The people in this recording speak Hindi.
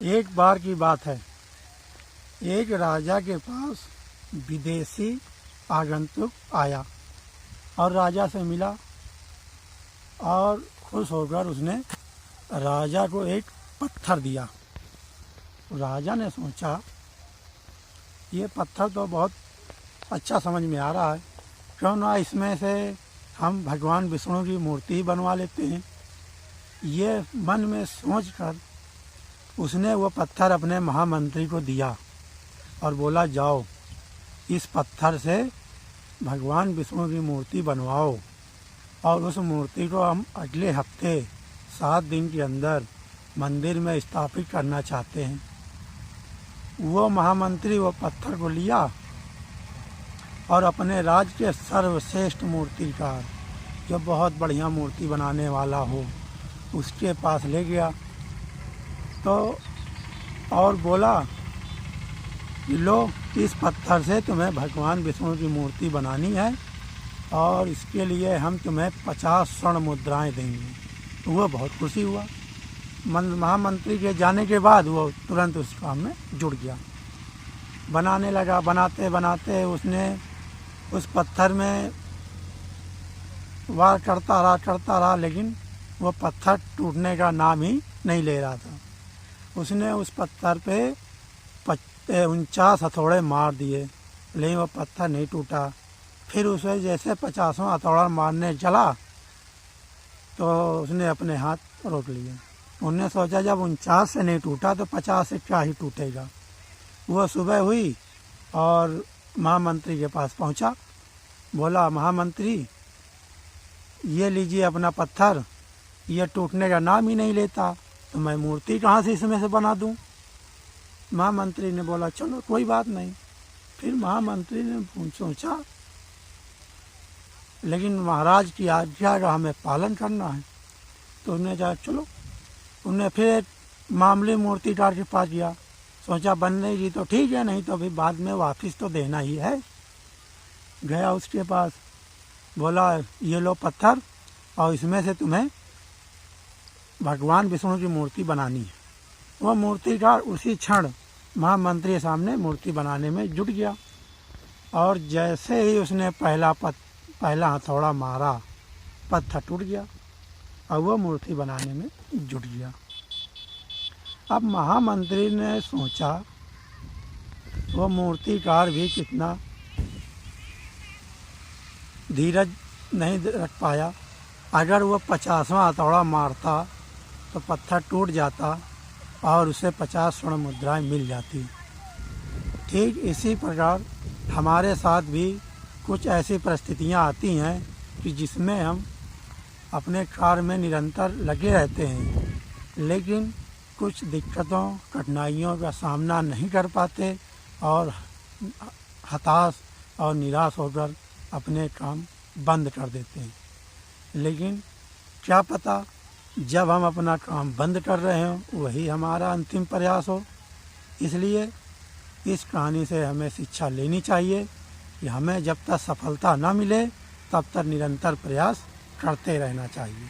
एक बार की बात है, एक राजा के पास विदेशी आगंतुक आया और राजा से मिला और खुश होकर उसने राजा को एक पत्थर दिया। राजा ने सोचा ये पत्थर तो बहुत अच्छा समझ में आ रहा है, क्यों ना इसमें से हम भगवान विष्णु की मूर्ति बनवा लेते हैं। ये मन में सोचकर उसने वो पत्थर अपने महामंत्री को दिया और बोला जाओ इस पत्थर से भगवान विष्णु की मूर्ति बनवाओ और उस मूर्ति को हम अगले हफ्ते 7 दिन के अंदर मंदिर में स्थापित करना चाहते हैं। वो महामंत्री वो पत्थर को लिया और अपने राज्य के सर्वश्रेष्ठ मूर्तिकार, जो बहुत बढ़िया मूर्ति बनाने वाला हो, उसके पास ले गया तो और बोला लो इस पत्थर से तुम्हें भगवान विष्णु की मूर्ति बनानी है और इसके लिए हम तुम्हें 50 स्वर्ण मुद्राएं देंगे। तो वह बहुत खुशी हुआ। महामंत्री के जाने के बाद वो तुरंत उस काम में जुड़ गया, बनाने लगा। बनाते बनाते उसने उस पत्थर में वार करता रहा, लेकिन वो पत्थर टूटने का नाम ही नहीं ले रहा था। उसने उस पत्थर पे 49 हथौड़े मार दिए, लेकिन वो पत्थर नहीं टूटा। फिर उसे जैसे 50वां हथौड़ा मारने चला तो उसने अपने हाथ रोक लिए। उन्होंने सोचा जब 49 से नहीं टूटा तो 50 से क्या ही टूटेगा। वो सुबह हुई और महामंत्री के पास पहुंचा, बोला महामंत्री ये लीजिए अपना पत्थर, ये टूटने का नाम ही नहीं लेता, तो मैं मूर्ति कहाँ से इसमें से बना दूं। महामंत्री ने बोला चलो कोई बात नहीं। फिर महामंत्री ने सोचा लेकिन महाराज की आज्ञा का हमें पालन करना है, तो उन्होंने कहा चलो। उन्हें फिर मामूली मूर्तिकार के पास गया, सोचा बन लेगी तो ठीक है, नहीं तो अभी बाद में वापस तो देना ही है। गया उसके पास, बोला ये लो पत्थर और इसमें से तुम्हें भगवान विष्णु की मूर्ति बनानी है। वह मूर्तिकार उसी क्षण महामंत्री के सामने मूर्ति बनाने में जुट गया और जैसे ही उसने पहला हथौड़ा मारा पत्थर टूट गया और वह मूर्ति बनाने में जुट गया। अब महामंत्री ने सोचा वो मूर्तिकार भी कितना धीरज नहीं रख पाया। अगर वो 50वां हथौड़ा मारता तो पत्थर टूट जाता और उसे 50 स्वर्ण मुद्राएं मिल जाती। ठीक इसी प्रकार हमारे साथ भी कुछ ऐसी परिस्थितियां आती हैं कि जिसमें हम अपने कार्य में निरंतर लगे रहते हैं, लेकिन कुछ दिक्कतों कठिनाइयों का सामना नहीं कर पाते और हताश और निराश होकर अपने काम बंद कर देते हैं। लेकिन क्या पता जब हम अपना काम बंद कर रहे हों वही हमारा अंतिम प्रयास हो। इसलिए इस कहानी से हमें शिक्षा लेनी चाहिए कि हमें जब तक सफलता न मिले तब तक निरंतर प्रयास करते रहना चाहिए।